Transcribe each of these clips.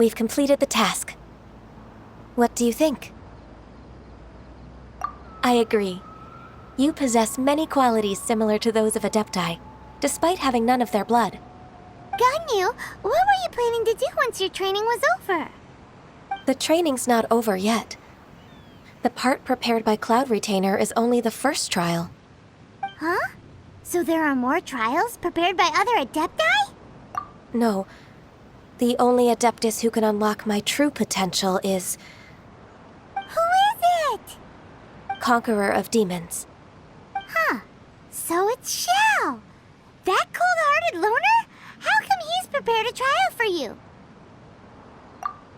We've completed the task. What do you think? I agree. You possess many qualities similar to those of Adepti, despite having none of their blood. Ganyu, what were you planning to do once your training was over? The training's not over yet. The part prepared by Cloud Retainer is only the first trial. Huh? So there are more trials prepared by other Adepti? No. The only Adeptus who can unlock my true potential is... Who is it? Conqueror of Demons. Huh. So it's Shao. That cold-hearted loner? How come he's prepared a trial for you?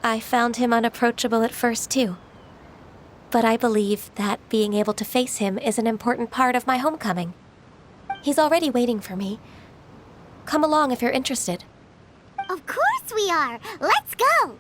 I found him unapproachable at first, too. But I believe that being able to face him is an important part of my homecoming. He's already waiting for me. Come along if you're interested. Of course we are! Let's go!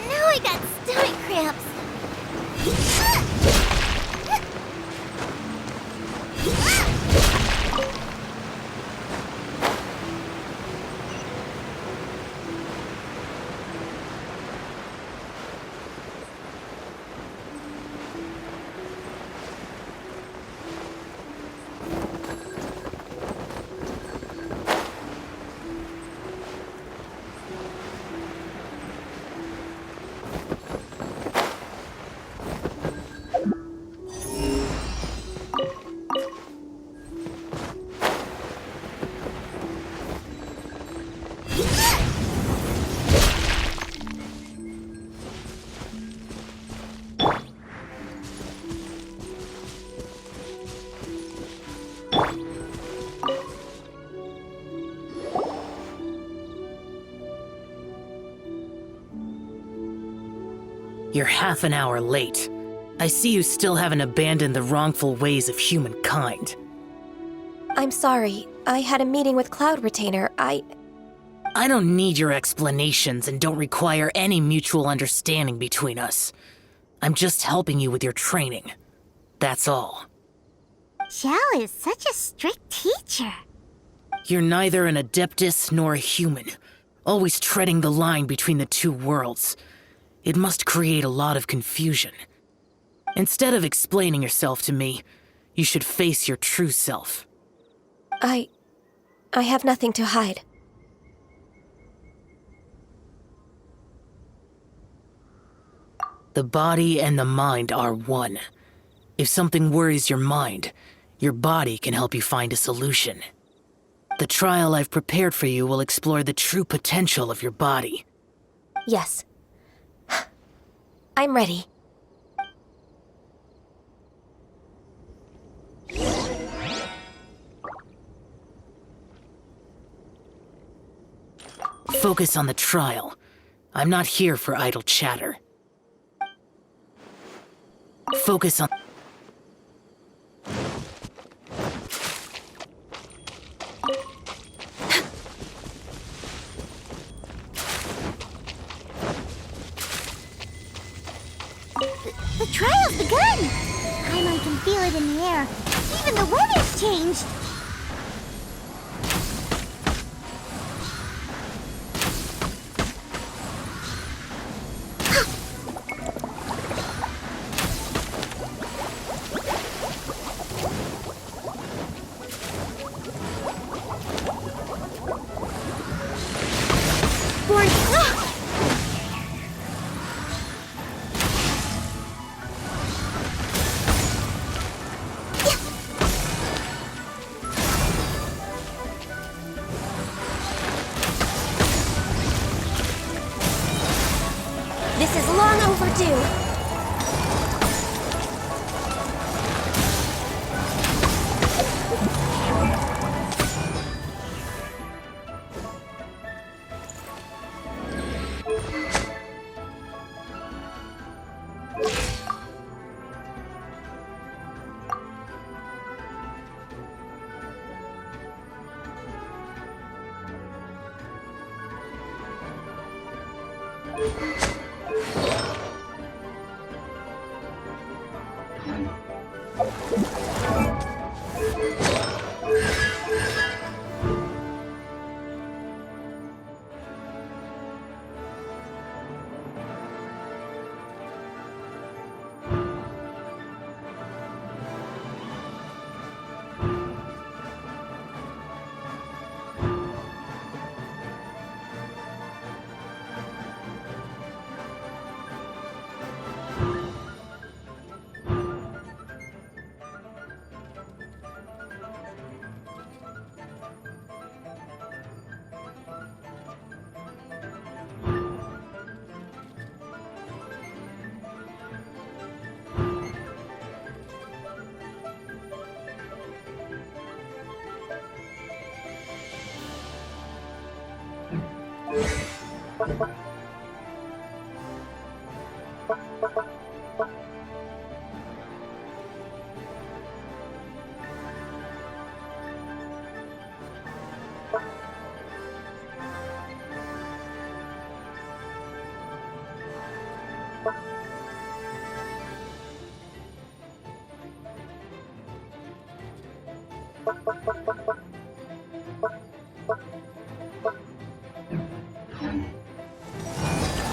Now I got stomach cramps. You're half an hour late. I see you still haven't abandoned the wrongful ways of humankind. I'm sorry. I had a meeting with Cloud Retainer. I don't need your explanations and don't require any mutual understanding between us. I'm just helping you with your training. That's all. Xiao is such a strict teacher. You're neither an Adeptus nor a human, always treading the line between the two worlds. It must create a lot of confusion. Instead of explaining yourself to me, you should face your true self. I have nothing to hide. The body and the mind are one. If something worries your mind, your body can help you find a solution. The trial I've prepared for you will explore the true potential of your body. Yes. I'm ready. Focus on the trial. I'm not here for idle chatter. Focus on... The trial's begun! Paimon can feel it in the air. Even the weather's changed. do.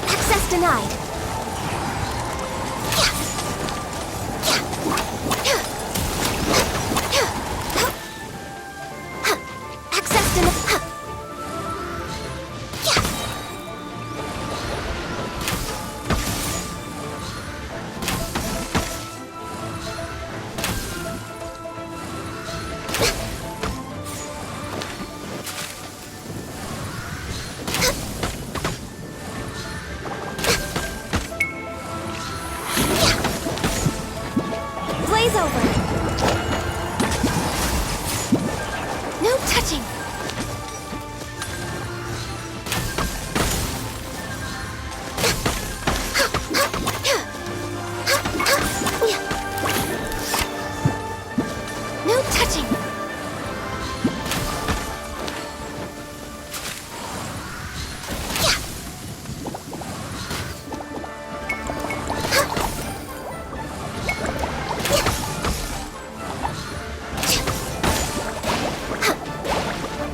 Access denied. Access denied. Blaze over. No touching. No touching.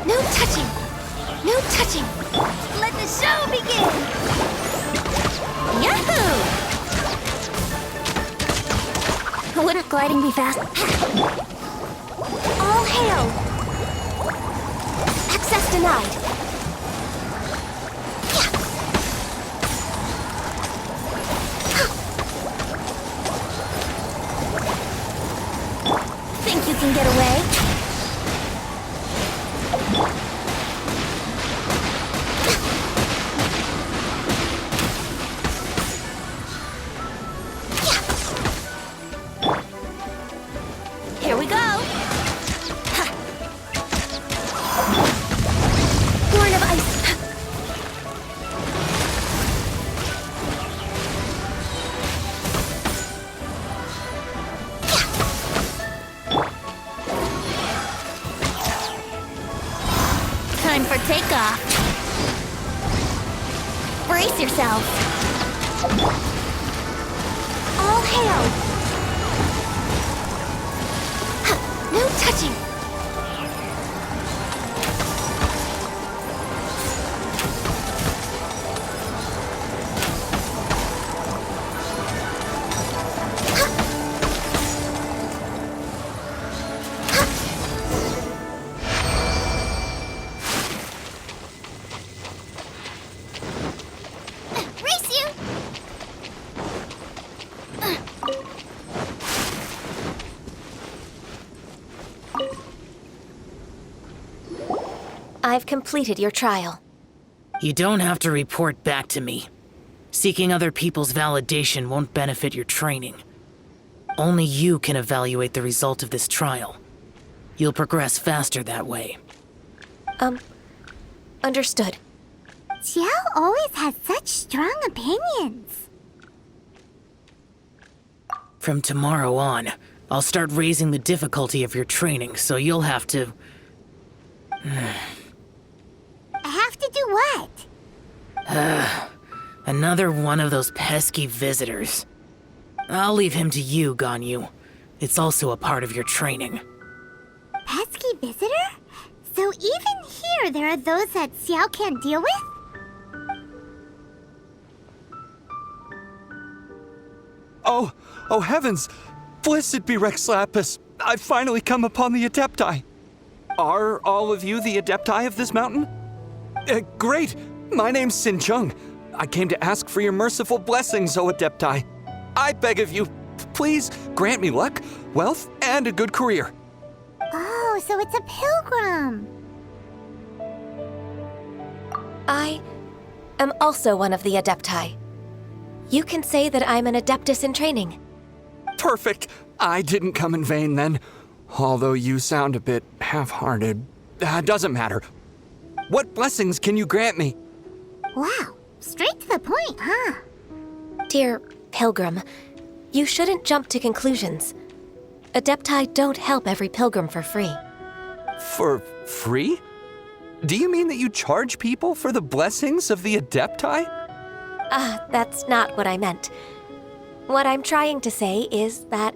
No touching! No touching! Let the show begin! Yahoo! Wouldn't gliding be fast? All hail! Access denied. Think you can get away? Here we go! Horn of ice! Time for takeoff! Brace yourself! All hail! No touching! Race you! I've completed your trial. You don't have to report back to me. Seeking other people's validation won't benefit your training. Only you can evaluate the result of this trial. You'll progress faster that way. Understood. Xiao always has such strong opinions. From tomorrow on, I'll start raising the difficulty of your training, so you'll have to... Have to do what? Another one of those pesky visitors. I'll leave him to you, Ganyu. It's also a part of your training. Pesky visitor? So even here there are those that Xiao can't deal with? Oh heavens! Blessed be Rex Lapis! I've finally come upon the Adepti! Are all of you the Adepti of this mountain? Great! My name's Sin Chung. I came to ask for your merciful blessings, O Adepti. I beg of you, please grant me luck, wealth, and a good career. Oh, so it's a pilgrim. I am also one of the Adepti. You can say that I'm an Adeptus in training. Perfect! I didn't come in vain then. Although you sound a bit half-hearted. Doesn't matter. What blessings can you grant me? Wow, straight to the point, huh? Dear Pilgrim, you shouldn't jump to conclusions. Adepti don't help every pilgrim for free. For free? Do you mean that you charge people for the blessings of the Adepti? That's not what I meant. What I'm trying to say is that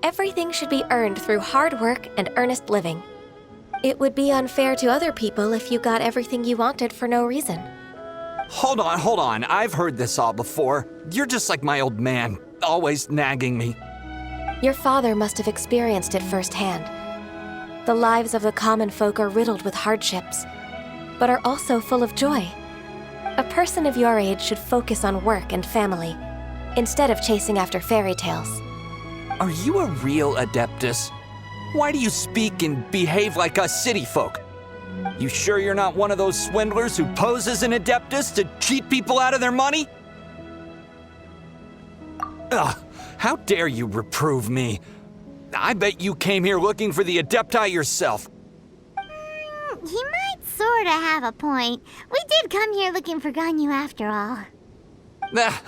everything should be earned through hard work and earnest living. It would be unfair to other people if you got everything you wanted for no reason. Hold on. I've heard this all before. You're just like my old man, always nagging me. Your father must have experienced it firsthand. The lives of the common folk are riddled with hardships, but are also full of joy. A person of your age should focus on work and family, instead of chasing after fairy tales. Are you a real Adeptus? Why do you speak and behave like us city folk? You sure you're not one of those swindlers who pose as an Adeptus to cheat people out of their money? Ugh, how dare you reprove me? I bet you came here looking for the Adepti yourself. He might sorta have a point. We did come here looking for Ganyu after all.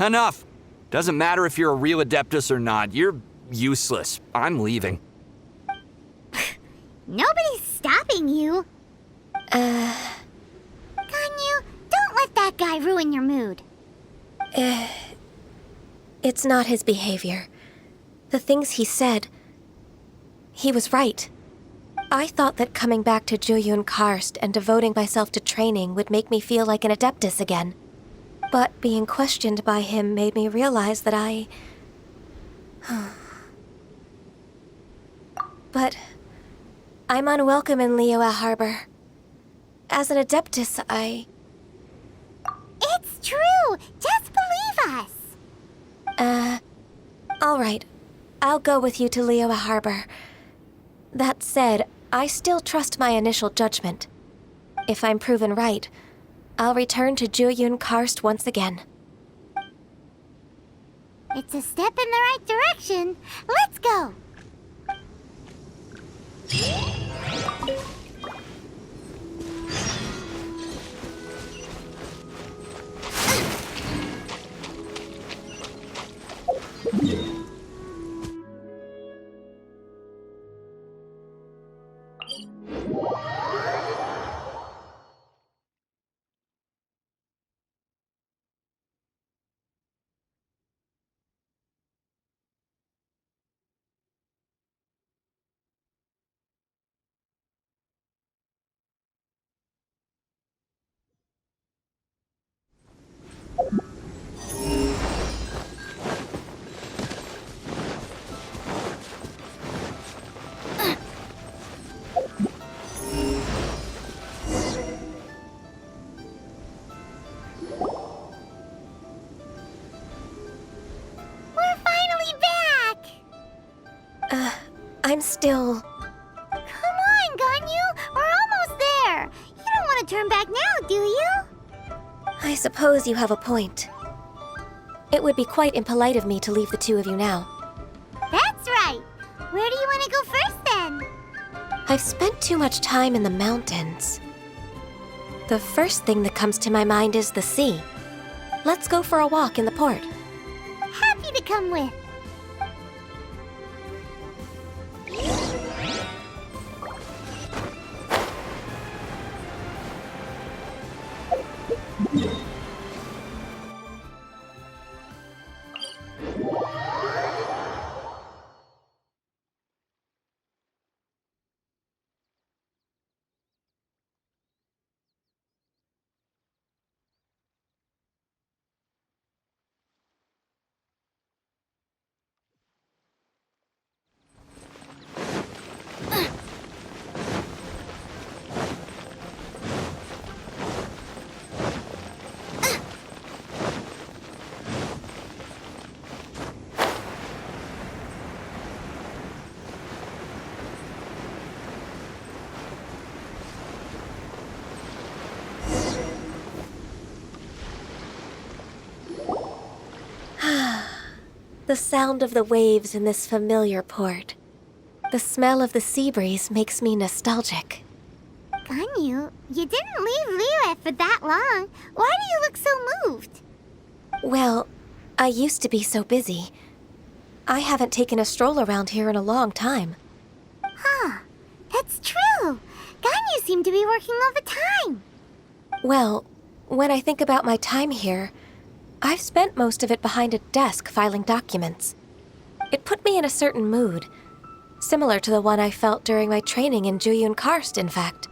Enough. Doesn't matter if you're a real Adeptus or not. You're useless. I'm leaving. Nobody's stopping you. Ganyu, don't let that guy ruin your mood. It's not his behavior. The things he said, he was right. I thought that coming back to Jueyun Karst and devoting myself to training would make me feel like an Adeptus again. But being questioned by him made me realize that But I'm unwelcome in Liyue Harbor. As an Adeptus, It's true! Just believe us! All right. I'll go with you to Liyue Harbor. That said, I still trust my initial judgment. If I'm proven right, I'll return to Jueyun Karst once again. It's a step in the right direction. Let's go! I'm still... Come on, Ganyu! We're almost there! You don't want to turn back now, do you? I suppose you have a point. It would be quite impolite of me to leave the two of you now. That's right. Where do you want to go first, then? I've spent too much time in the mountains. The first thing that comes to my mind is the sea. Let's go for a walk in the port. Happy to come with. The sound of the waves in this familiar port. The smell of the sea breeze makes me nostalgic. Ganyu, you didn't leave Liyue for that long. Why do you look so moved? Well, I used to be so busy. I haven't taken a stroll around here in a long time. Huh, that's true. Ganyu seemed to be working all the time. Well, when I think about my time here, I've spent most of it behind a desk filing documents. It put me in a certain mood, similar to the one I felt during my training in Juyun Karst, in fact.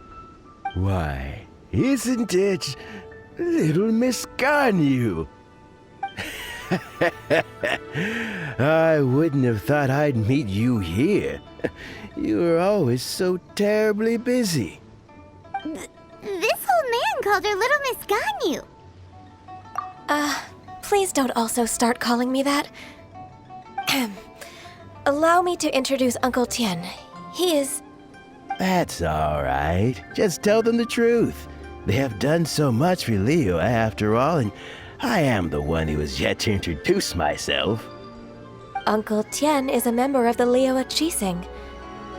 Why, isn't it little Miss Ganyu? I wouldn't have thought I'd meet you here. You were always so terribly busy. This old man called her Little Miss Ganyu. Please don't also start calling me that. Allow me to introduce Uncle Tian. He is... That's all right. Just tell them the truth. They have done so much for Liyue after all, and I am the one who has yet to introduce myself. Uncle Tian is a member of the Liyue Qixing,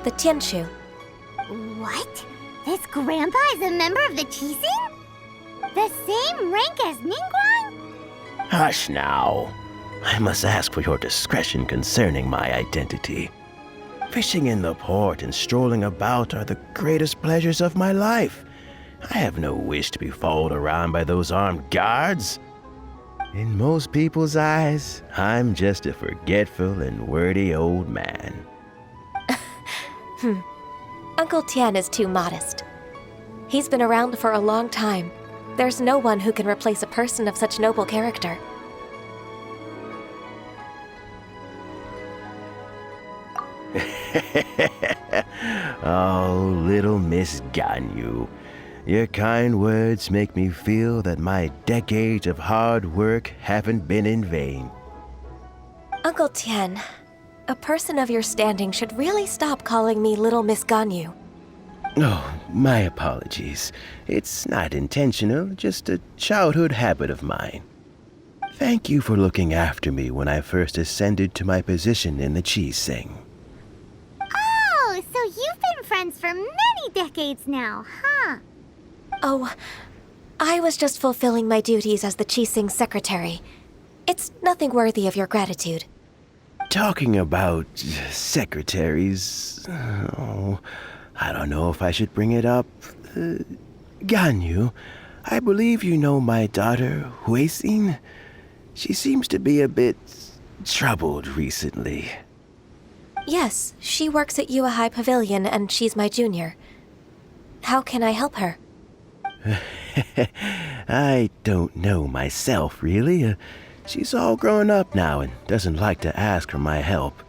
the Tianshu. What? This grandpa is a member of the Qixing? The same rank as Ningguang? Hush now. I must ask for your discretion concerning my identity. Fishing in the port and strolling about are the greatest pleasures of my life. I have no wish to be followed around by those armed guards. In most people's eyes, I'm just a forgetful and wordy old man. Uncle Tian is too modest. He's been around for a long time. There's no one who can replace a person of such noble character. Oh, little Miss Ganyu. Your kind words make me feel that my decades of hard work haven't been in vain. Uncle Tian, a person of your standing should really stop calling me Little Miss Ganyu. Oh, my apologies. It's not intentional, just a childhood habit of mine. Thank you for looking after me when I first ascended to my position in the Qixing. Oh, so you've been friends for many decades now, huh? Oh, I was just fulfilling my duties as the Qixing secretary. It's nothing worthy of your gratitude. Talking about secretaries, oh, I don't know if I should bring it up. Ganyu, I believe you know my daughter, Huixing. She seems to be a bit troubled recently. Yes, she works at Yua High Pavilion and she's my junior. How can I help her? I don't know myself, really. She's all grown up now and doesn't like to ask for my help.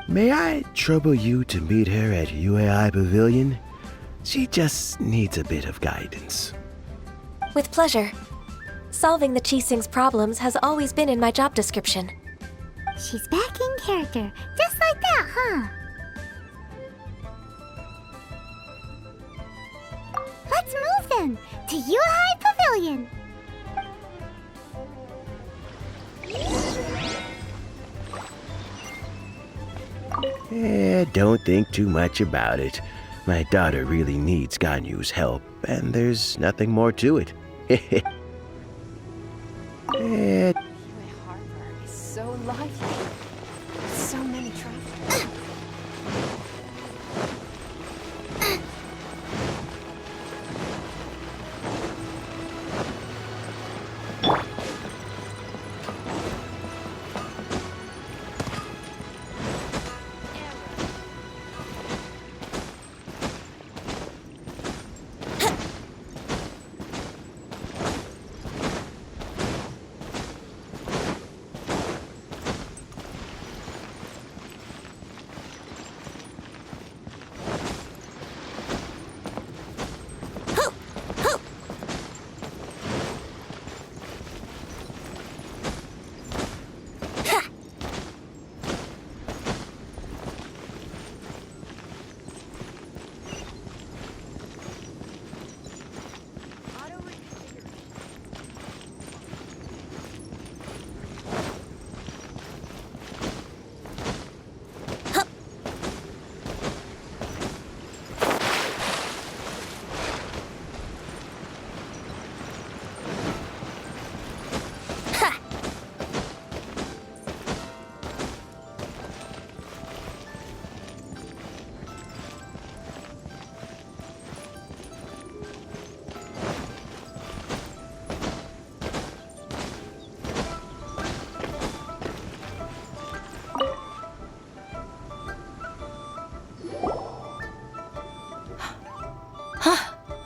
May I trouble you to meet her at UAI Pavilion? She just needs a bit of guidance. With pleasure. Solving the Qixing's problems has always been in my job description. She's back in character, just like that, huh? Let's move then, to Yuhai Pavilion. Don't think too much about it. My daughter really needs Ganyu's help, and there's nothing more to it. The harbor is so lively. So many travelers.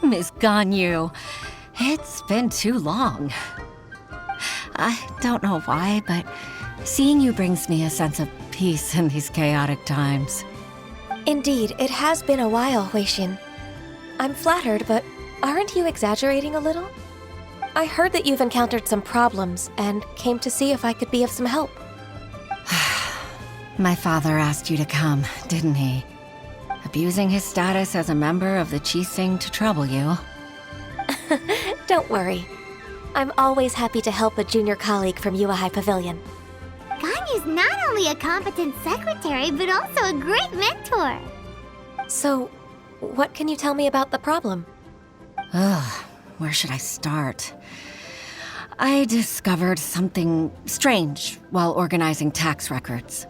Miss Ganyu, it's been too long. I don't know why, but seeing you brings me a sense of peace in these chaotic times. Indeed, it has been a while, Huixin. I'm flattered, but aren't you exaggerating a little? I heard that you've encountered some problems and came to see if I could be of some help. My father asked you to come, didn't he? Abusing his status as a member of the Qixing to trouble you. Don't worry. I'm always happy to help a junior colleague from Yuehai Pavilion. Ganyu's not only a competent secretary, but also a great mentor. So, what can you tell me about the problem? Ugh, where should I start? I discovered something strange while organizing tax records.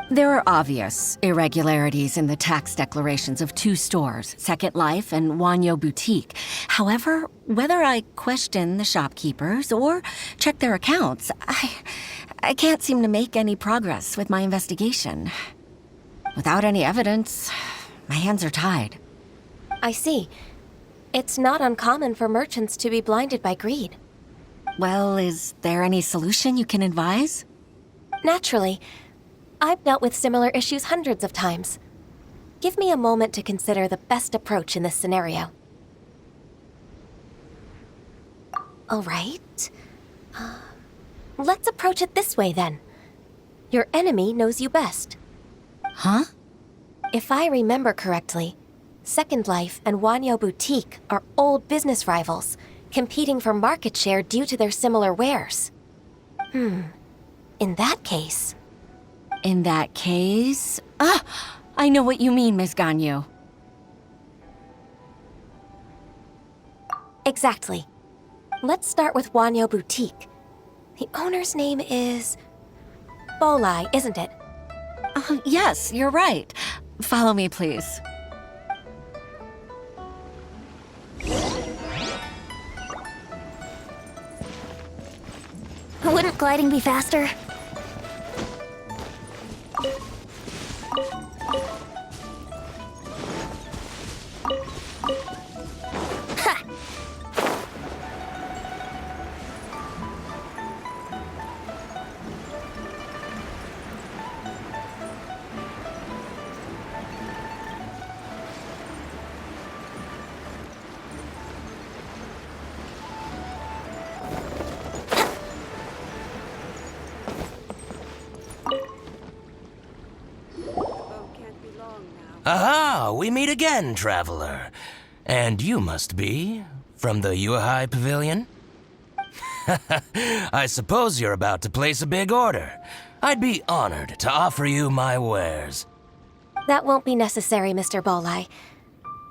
There are obvious irregularities in the tax declarations of two stores, Second Life and Wanyo Boutique. However, whether I question the shopkeepers or check their accounts, I can't seem to make any progress with my investigation. Without any evidence, my hands are tied. I see. It's not uncommon for merchants to be blinded by greed. Well, is there any solution you can advise? Naturally. I've dealt with similar issues hundreds of times. Give me a moment to consider the best approach in this scenario. All right. Let's approach it this way, then. Your enemy knows you best. Huh? If I remember correctly, Second Life and Wanyo Boutique are old business rivals, competing for market share due to their similar wares. In that case... In that case... I know what you mean, Miss Ganyu. Exactly. Let's start with Wanyo Boutique. The owner's name is... Bolai, isn't it? Yes, you're right. Follow me, please. Wouldn't gliding be faster? Aha! We meet again, traveler. And you must be from the Yuehai Pavilion? I suppose you're about to place a big order. I'd be honored to offer you my wares. That won't be necessary, Mr. Bolai.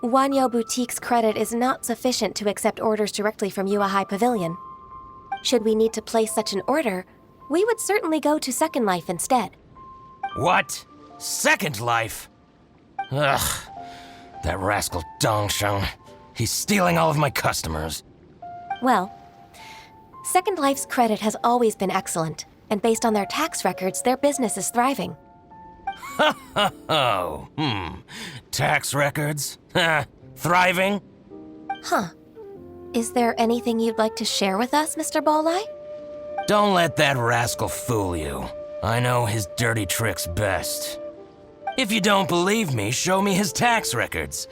Wanyo Boutique's credit is not sufficient to accept orders directly from Yuahai Pavilion. Should we need to place such an order, we would certainly go to Second Life instead. What? Second Life? Ugh, that rascal Dongsheng. He's stealing all of my customers. Well, Second Life's credit has always been excellent, and based on their tax records, their business is thriving. Oh, tax records? Thriving? Huh. Is there anything you'd like to share with us, Mr. Bolai? Don't let that rascal fool you. I know his dirty tricks best. If you don't believe me, show me his tax records.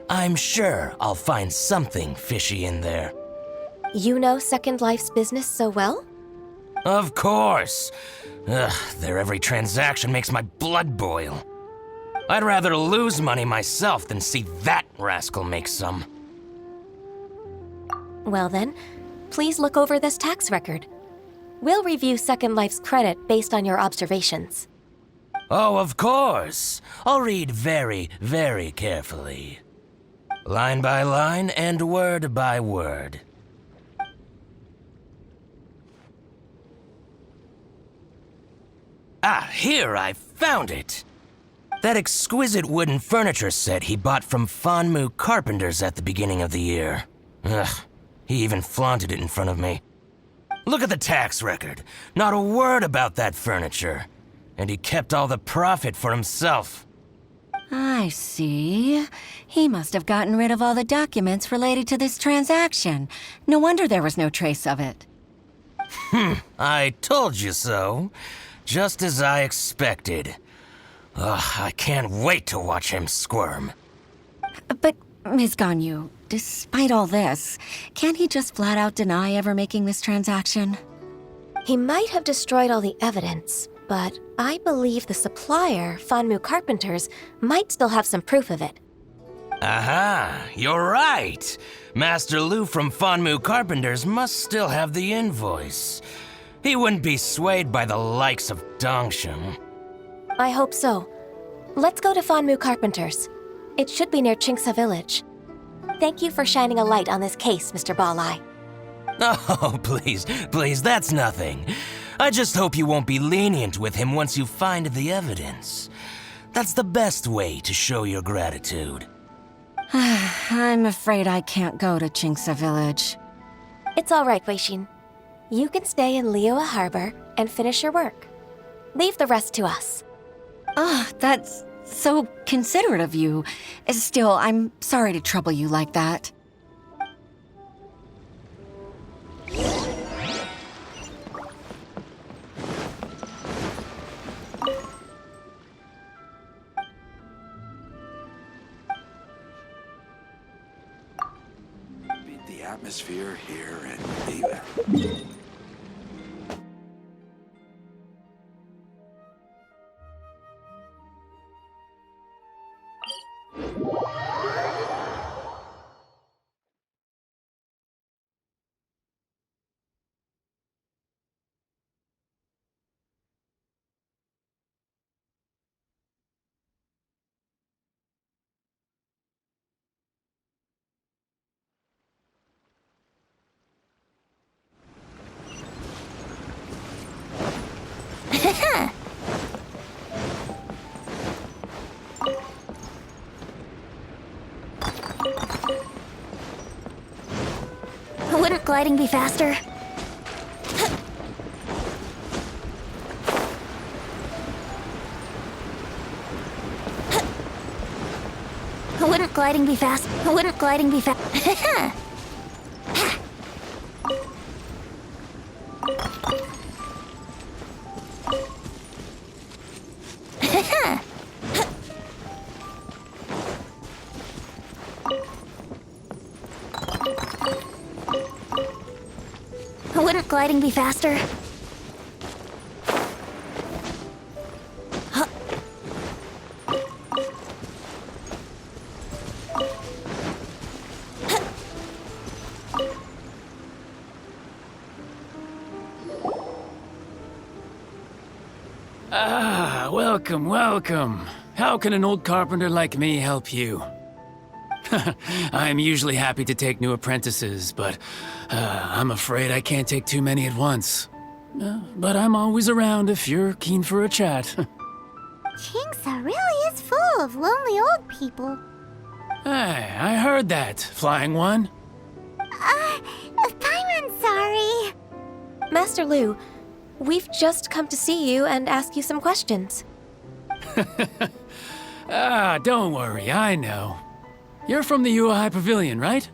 I'm sure I'll find something fishy in there. You know Second Life's business so well? Of course. Ugh, their every transaction makes my blood boil. I'd rather lose money myself than see that rascal make some. Well then, please look over this tax record. We'll review Second Life's credit based on your observations. Oh, of course. I'll read very, very carefully. Line by line and word by word. Ah, here, I found it. That exquisite wooden furniture set he bought from Fanmu Carpenters at the beginning of the year. Ugh, he even flaunted it in front of me. Look at the tax record. Not a word about that furniture. And he kept all the profit for himself. I see. He must have gotten rid of all the documents related to this transaction. No wonder there was no trace of it. I told you so. Just as I expected. Ugh, I can't wait to watch him squirm. But, Ms. Ganyu, despite all this, can't he just flat out deny ever making this transaction? He might have destroyed all the evidence, but I believe the supplier, Fanmu Carpenters, might still have some proof of it. Aha, you're right. Master Lu from Fanmu Carpenters must still have the invoice. He wouldn't be swayed by the likes of Dongsheng. I hope so. Let's go to Fanmu Carpenters. It should be near Chingsa Village. Thank you for shining a light on this case, Mr. Balai. Oh, please, that's nothing. I just hope you won't be lenient with him once you find the evidence. That's the best way to show your gratitude. I'm afraid I can't go to Chingsa Village. It's all right, Weishin. You can stay in Liyue Harbor and finish your work. Leave the rest to us. That's so considerate of you. Still, I'm sorry to trouble you like that. Beat the atmosphere here and leave it. Wouldn't gliding be faster? Wouldn't gliding be fast? Wouldn't gliding be fast? Wouldn't gliding be faster? Welcome, welcome. How can an old carpenter like me help you? I'm usually happy to take new apprentices, but I'm afraid I can't take too many at once. But I'm always around if you're keen for a chat. Kingsa really is full of lonely old people. Hey, I heard that, Flying One. Paimon's sorry. Master Lu, we've just come to see you and ask you some questions. Don't worry, I know. You're from the Yuehai Pavilion, right?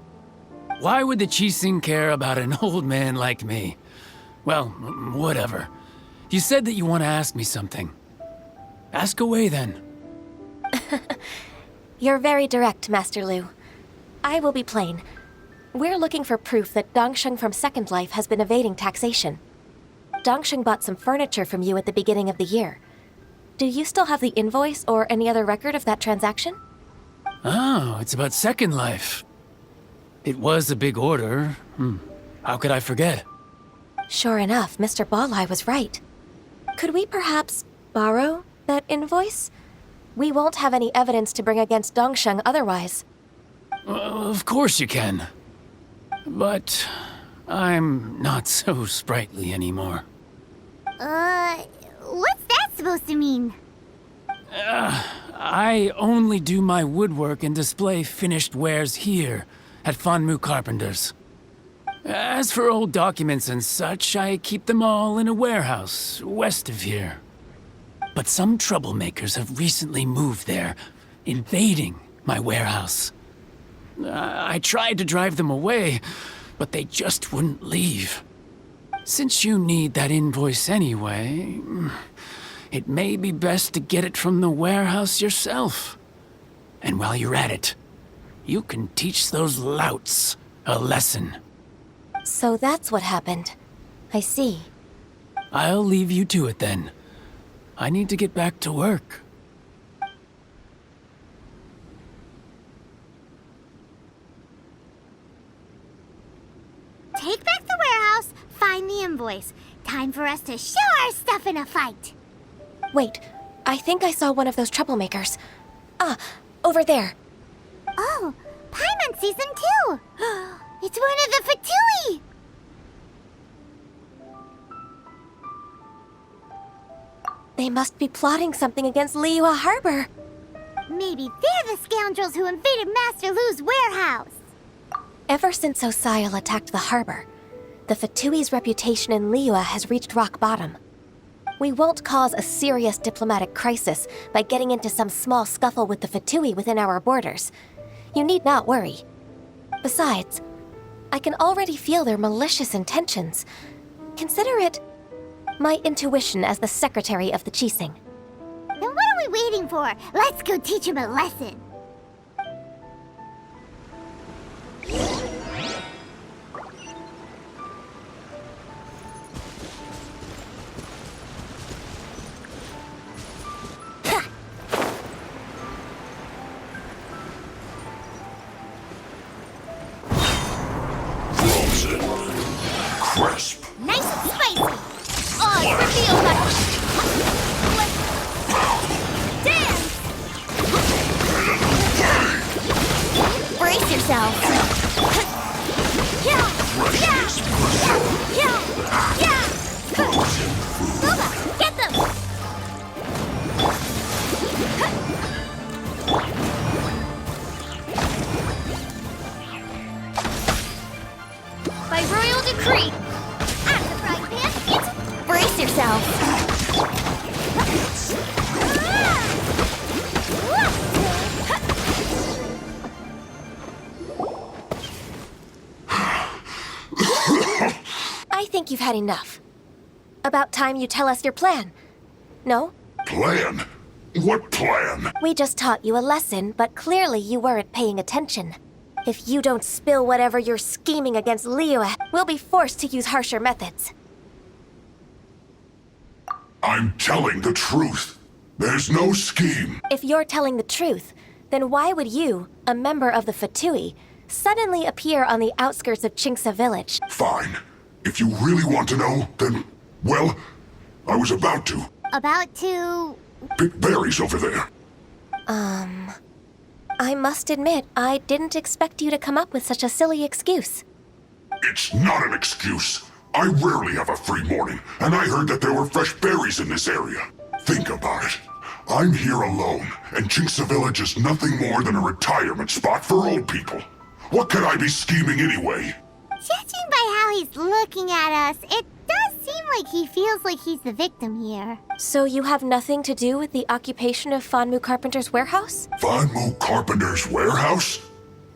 Why would the Qixing care about an old man like me? Well, whatever. You said that you want to ask me something. Ask away, then. You're very direct, Master Lu. I will be plain. We're looking for proof that Dongsheng from Second Life has been evading taxation. Dongsheng bought some furniture from you at the beginning of the year. Do you still have the invoice or any other record of that transaction? Oh, it's about Second Life. It was a big order. How could I forget? Sure enough, Mr. Balai was right. Could we perhaps borrow that invoice? We won't have any evidence to bring against Dongsheng otherwise. Of course you can. But I'm not so sprightly anymore. What's that supposed to mean? I only do my woodwork and display finished wares here at Fanmu Carpenters. As for old documents and such, I keep them all in a warehouse west of here. But some troublemakers have recently moved there, invading my warehouse. I tried to drive them away, but they just wouldn't leave. Since you need that invoice anyway, it may be best to get it from the warehouse yourself. And while you're at it, you can teach those louts a lesson. So that's what happened. I see. I'll leave you to it then. I need to get back to work. Take back the warehouse, find the invoice. Time for us to show our stuff in a fight. Wait, I think I saw one of those troublemakers. Over there. Oh, Paimon sees them too. It's one of the Fatui. They must be plotting something against Liyue Harbor. Maybe they're the scoundrels who invaded Master Lu's warehouse. Ever since Osial attacked the harbor, the Fatui's reputation in Liyue has reached rock bottom. We won't cause a serious diplomatic crisis by getting into some small scuffle with the Fatui within our borders. You need not worry. Besides, I can already feel their malicious intentions. Consider it my intuition as the secretary of the Qixing. Then what are we waiting for? Let's go teach him a lesson. Crisp. Nice and spicy. Oh, it's reveal Dance! Brace yourself. Yeah! Booba, get them! By royal decree, at the frying pan, it's... Brace yourself. I think you've had enough. About time you tell us your plan. No? Plan? What plan? We just taught you a lesson, but clearly you weren't paying attention. If you don't spill whatever you're scheming against Liyue, we'll be forced to use harsher methods. I'm telling the truth. There's no scheme. If you're telling the truth, then why would you, a member of the Fatui, suddenly appear on the outskirts of Qingsa village? Fine. If you really want to know, then, well, I was about to. About to... Pick berries over there. I must admit, I didn't expect you to come up with such a silly excuse. It's not an excuse. I rarely have a free morning, and I heard that there were fresh berries in this area. Think about it. I'm here alone, and Chinxa Village is nothing more than a retirement spot for old people. What could I be scheming anyway? Judging by how he's looking at us, it does seem like he feels like he's the victim here. So you have nothing to do with the occupation of Fanmu Carpenter's warehouse? Fanmu Carpenter's warehouse?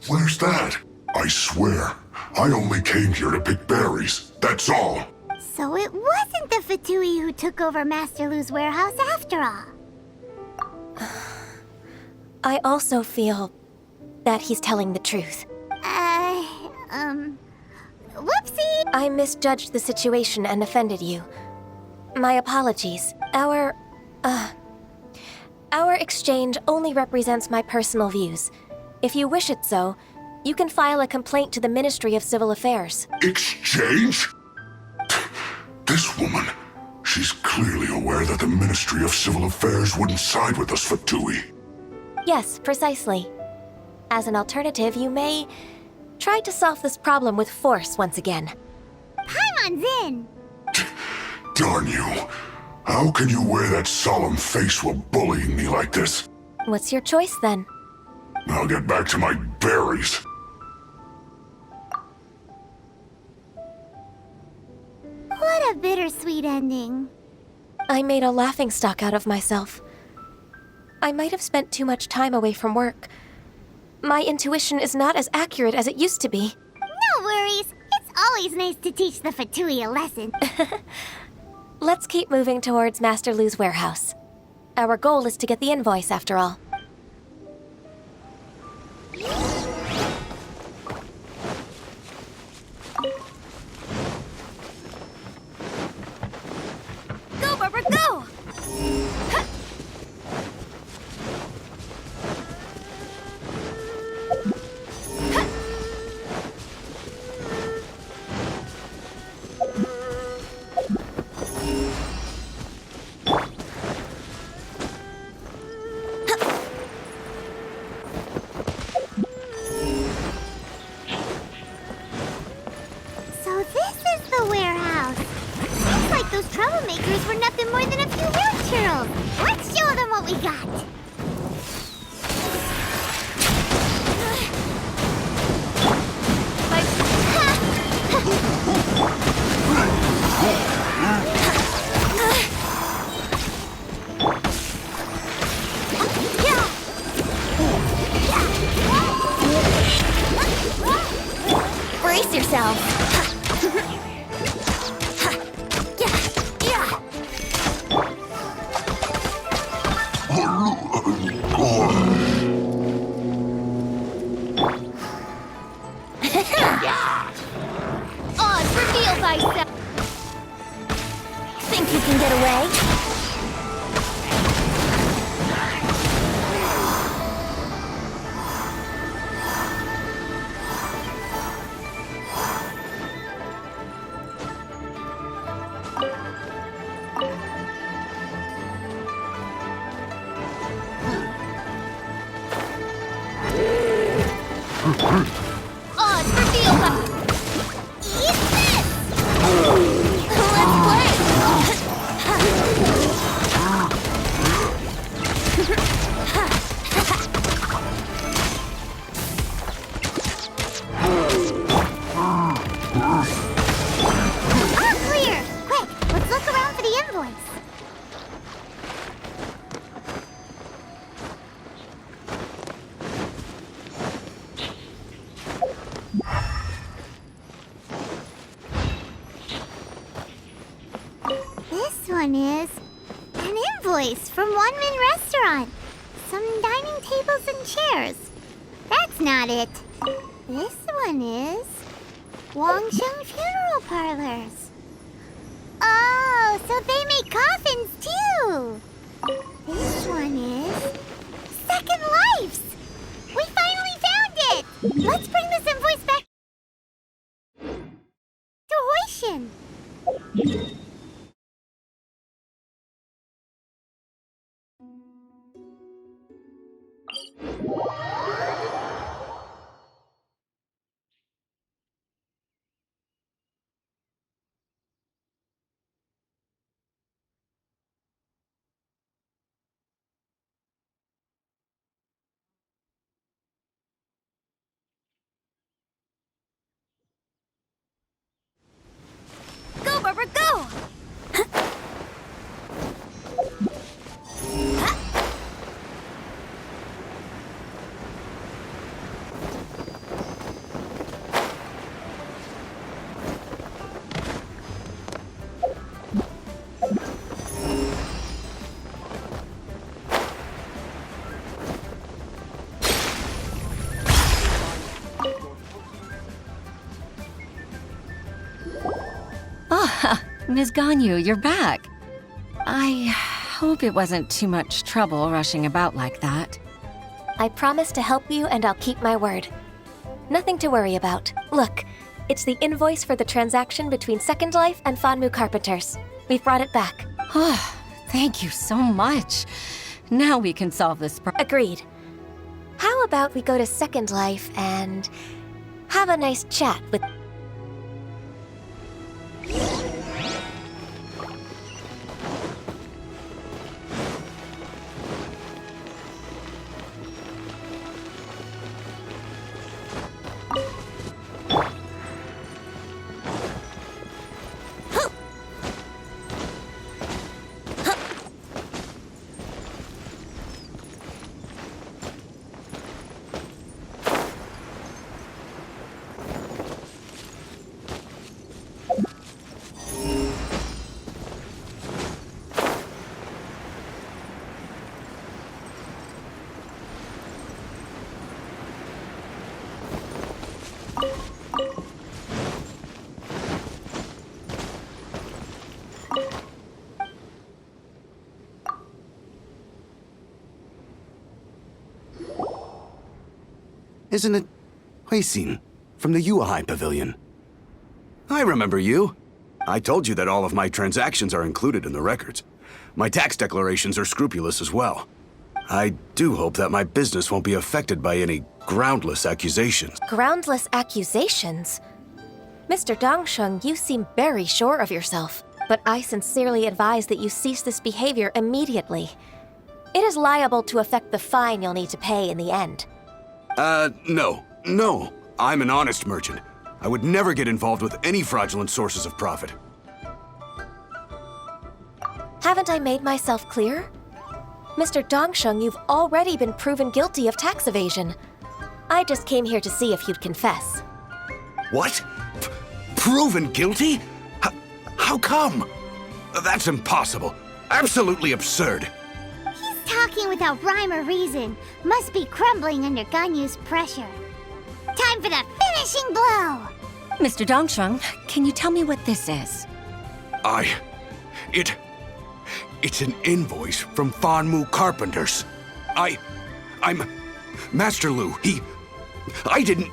Where's that? I swear, I only came here to pick berries. That's all. So it wasn't the Fatui who took over Master Lu's warehouse after all. I also feel that he's telling the truth. Whoopsie! I misjudged the situation and offended you. My apologies. Our exchange only represents my personal views. If you wish it so, you can file a complaint to the Ministry of Civil Affairs. Exchange? This woman, she's clearly aware that the Ministry of Civil Affairs wouldn't side with us, Fatui. Yes, precisely. As an alternative, you may try to solve this problem with force once again. Paimon's in! Darn you. How can you wear that solemn face while bullying me like this? What's your choice then? I'll get back to my berries. What a bittersweet ending. I made a laughingstock out of myself. I might have spent too much time away from work. My intuition is not as accurate as it used to be. No worries. It's always nice to teach the Fatui a lesson. Let's keep moving towards Master Lu's warehouse. Our goal is to get the invoice, after all. Go, Barbara, go! So this is the warehouse. Seems like those troublemakers were nothing more than a few hill churls. Let's show them what we got. Brace yourself! Oz, reveal thyself. Think you can get away? Oz, reveal thyself. Eat this! Let's play! All clear! Quick, let's look around for the invoice. This one is an invoice from One Min Restaurant. Some dining tables and chairs. That's not it. This one is Wangsheng Funeral Parlors. Oh, so they make coffins too. This one is Second Lives. We finally found it. Let's bring this invoice back to Hoishin. Go, Barbara, go! Ms. Ganyu, you're back. I hope it wasn't too much trouble rushing about like that. I promise to help you and I'll keep my word. Nothing to worry about. Look, it's the invoice for the transaction between Second Life and Fanmu Carpenters. We've brought it back. Oh, thank you so much. Now we can solve this problem. Agreed. How about we go to Second Life and have a nice chat with... Isn't it Huixin from the Yuehai Pavilion? I remember you. I told you that all of my transactions are included in the records. My tax declarations are scrupulous as well. I do hope that my business won't be affected by any groundless accusations. Groundless accusations? Mr. Dongsheng, you seem very sure of yourself, but I sincerely advise that you cease this behavior immediately. It is liable to affect the fine you'll need to pay in the end. No. I'm an honest merchant. I would never get involved with any fraudulent sources of profit. Haven't I made myself clear? Mr. Dongsheng, you've already been proven guilty of tax evasion. I just came here to see if you'd confess. What? Proven guilty? How come? That's impossible. Absolutely absurd. He's talking without rhyme or reason. Must be crumbling under Ganyu's pressure. Time for the finishing blow! Mr. Dongsheng, can you tell me what this is? It's an invoice from Fanmu Carpenters. I'm Master Lu. I didn't...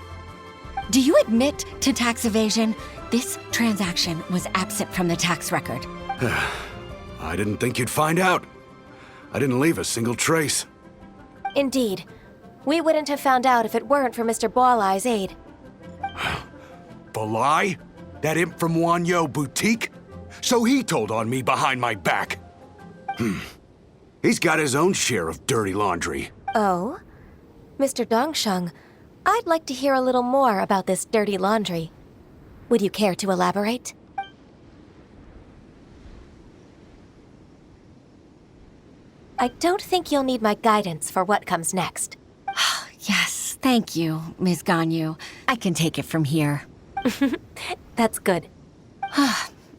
Do you admit to tax evasion? This transaction was absent from the tax record. I didn't think you'd find out. I didn't leave a single trace. Indeed. We wouldn't have found out if it weren't for Mr. Boalai's aid. Balai? That imp from Wanyo Boutique? So he told on me behind my back. He's got his own share of dirty laundry. Oh? Mr. Dongsheng, I'd like to hear a little more about this dirty laundry. Would you care to elaborate? I don't think you'll need my guidance for what comes next. Yes, thank you, Ms. Ganyu. I can take it from here. That's good.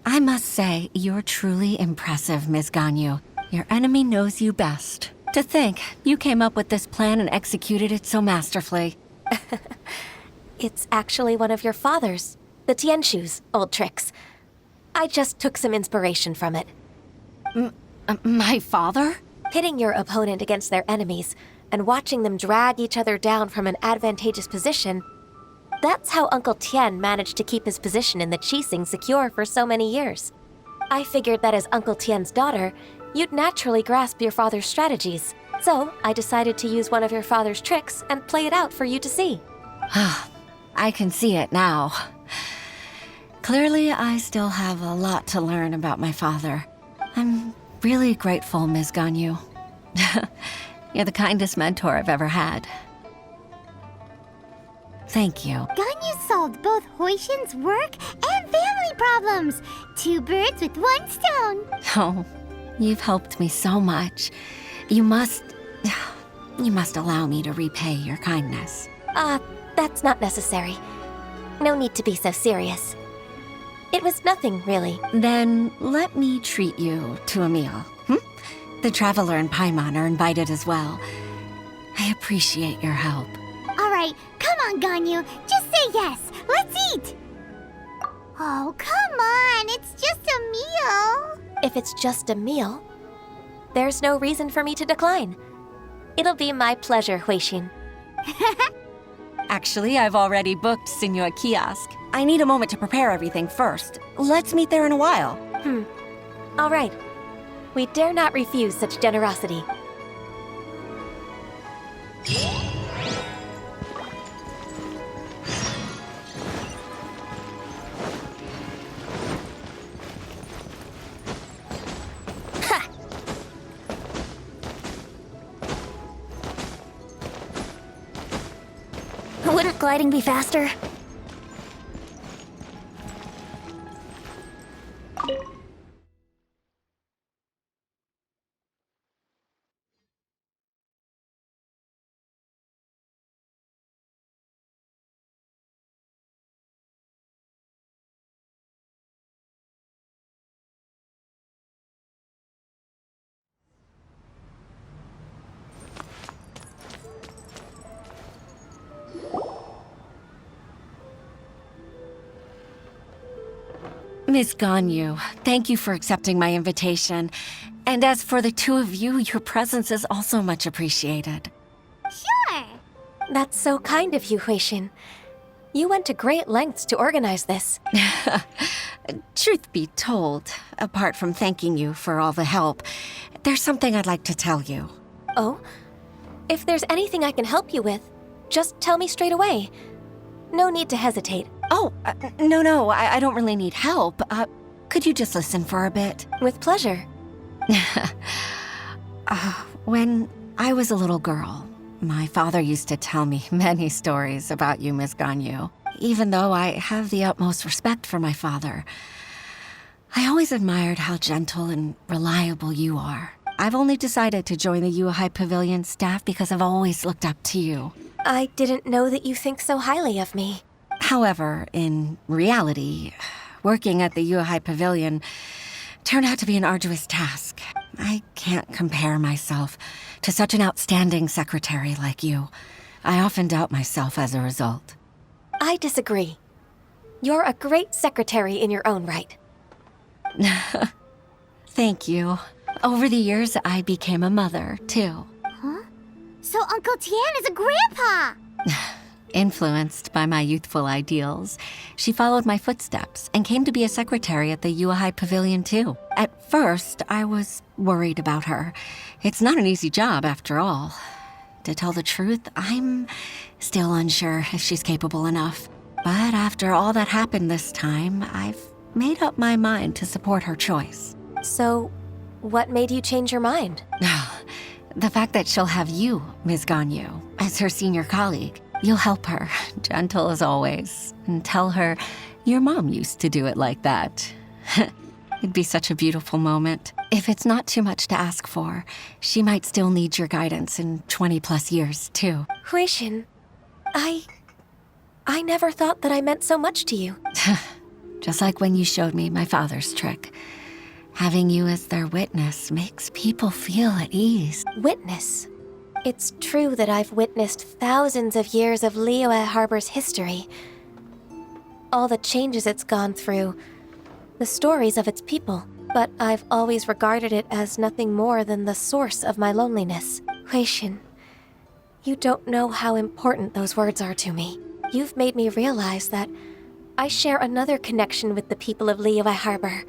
I must say, you're truly impressive, Ms. Ganyu. Your enemy knows you best. To think, you came up with this plan and executed it so masterfully. It's actually one of your father's, the Tianshu's, old tricks. I just took some inspiration from it. My father? Pitting your opponent against their enemies and watching them drag each other down from an advantageous position. That's how Uncle Tian managed to keep his position in the Qixing secure for so many years. I figured that as Uncle Tian's daughter, you'd naturally grasp your father's strategies. So, I decided to use one of your father's tricks and play it out for you to see. I can see it now. Clearly, I still have a lot to learn about my father. I'm really grateful, Ms. Ganyu. You're the kindest mentor I've ever had. Thank you. Ganyu solved both Huishin's work and family problems. 2 birds with 1 stone. Oh, you've helped me so much. You must allow me to repay your kindness. That's not necessary. No need to be so serious. It was nothing, really. Then let me treat you to a meal. The Traveler and Paimon are invited as well. I appreciate your help. All right, come on, Ganyu. Just say yes. Let's eat. Oh, come on. It's just a meal. If it's just a meal, there's no reason for me to decline. It'll be my pleasure, Huishin. Actually, I've already booked Senua Kiosk. I need a moment to prepare everything first. Let's meet there in a while. All right. We dare not refuse such generosity. Wouldn't gliding be faster? Miss Ganyu, thank you for accepting my invitation. And as for the 2 of you, your presence is also much appreciated. Sure. That's so kind of you, Huishin. You went to great lengths to organize this. Truth be told, apart from thanking you for all the help, there's something I'd like to tell you. Oh? If there's anything I can help you with, just tell me straight away. No need to hesitate. Oh, no, I don't really need help. Could you just listen for a bit? With pleasure. When I was a little girl, my father used to tell me many stories about you, Miss Ganyu. Even though I have the utmost respect for my father, I always admired how gentle and reliable you are. I've only decided to join the Yuhai Pavilion staff because I've always looked up to you. I didn't know that you think so highly of me. However, in reality, working at the Yuhai Pavilion turned out to be an arduous task. I can't compare myself to such an outstanding secretary like you. I often doubt myself as a result. I disagree. You're a great secretary in your own right. Thank you. Over the years, I became a mother, too. Huh? So Uncle Tian is a grandpa! Influenced by my youthful ideals, she followed my footsteps and came to be a secretary at the Yuhai Pavilion too. At first, I was worried about her. It's not an easy job, after all. To tell the truth, I'm still unsure if she's capable enough. But after all that happened this time, I've made up my mind to support her choice. So, what made you change your mind? The fact that she'll have you, Ms. Ganyu, as her senior colleague. You'll help her, gentle as always, and tell her your mom used to do it like that. It'd be such a beautiful moment. If it's not too much to ask for, she might still need your guidance in 20+ years, too. Huishin, I never thought that I meant so much to you. Just like when you showed me my father's trick. Having you as their witness makes people feel at ease. Witness? It's true that I've witnessed thousands of years of Liyue Harbor's history. All the changes it's gone through, the stories of its people. But I've always regarded it as nothing more than the source of my loneliness. Huishin, you don't know how important those words are to me. You've made me realize that I share another connection with the people of Liyue Harbor.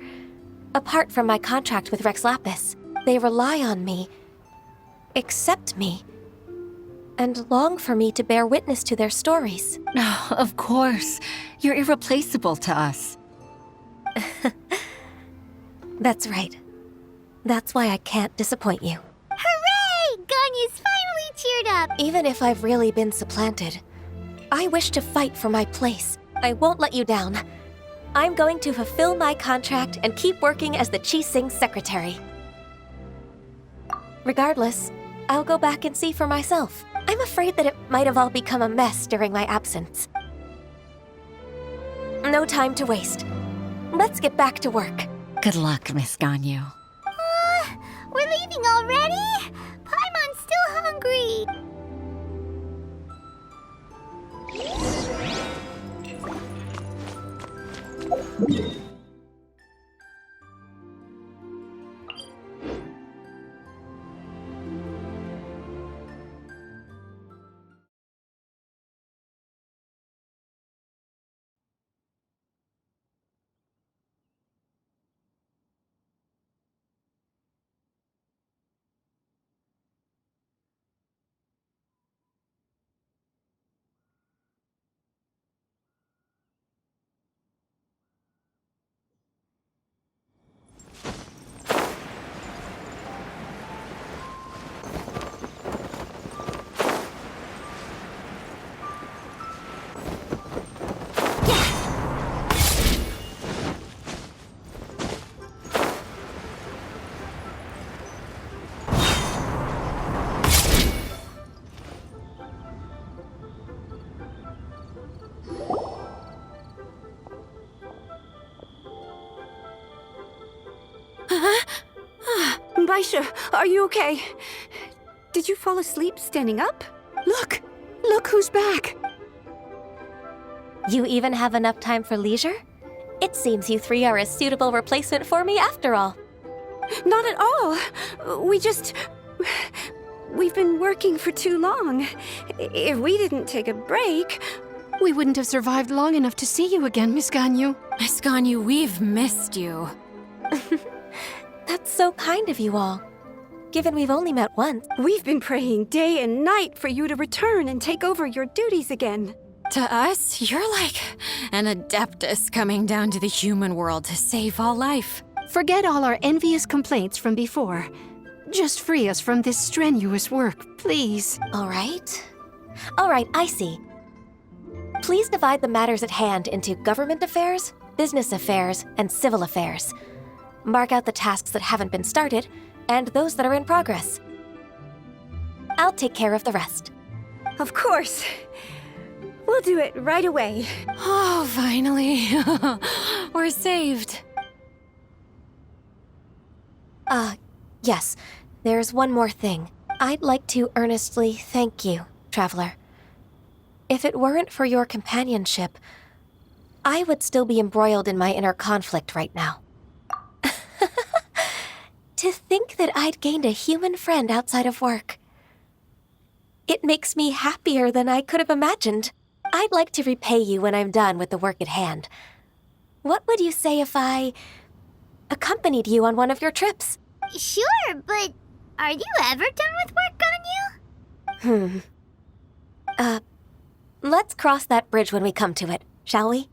Apart from my contract with Rex Lapis, they rely on me accept me and long for me to bear witness to their stories. Oh, of course. You're irreplaceable to us. That's right. That's why I can't disappoint you. Hooray! Ganyu's finally cheered up. Even if I've really been supplanted, I wish to fight for my place. I won't let you down. I'm going to fulfill my contract and keep working as the Qi-Sing secretary. Regardless, I'll go back and see for myself. I'm afraid that it might have all become a mess during my absence. No time to waste. Let's get back to work. Good luck, Miss Ganyu. We're leaving already? Paimon's still hungry. Baisha, are you okay? Did you fall asleep standing up? Look! Look who's back! You even have enough time for leisure? It seems you three are a suitable replacement for me after all. Not at all. We've been working for too long. If we didn't take a break, We wouldn't have survived long enough to see you again, Miss Ganyu. Miss Ganyu, we've missed you. That's so kind of you all. Given we've only met once. we've been praying day and night for you to return and take over your duties again. To us, you're like an adeptus coming down to the human world to save all life. Forget all our envious complaints from before. Just free us from this strenuous work, please. All right, I see. Please divide the matters at hand into government affairs, business affairs, and civil affairs. Mark out the tasks that haven't been started, and those that are in progress. I'll take care of the rest. Of course. We'll do it right away. Oh, finally. We're saved. Yes, there's one more thing. I'd like to earnestly thank you, Traveler. If it weren't for your companionship, I would still be embroiled in my inner conflict right now. To think that I'd gained a human friend outside of work. It makes me happier than I could have imagined. I'd like to repay you when I'm done with the work at hand. What would you say if I accompanied you on one of your trips? Sure, but are you ever done with work, Ganyu? Let's cross that bridge when we come to it, shall we?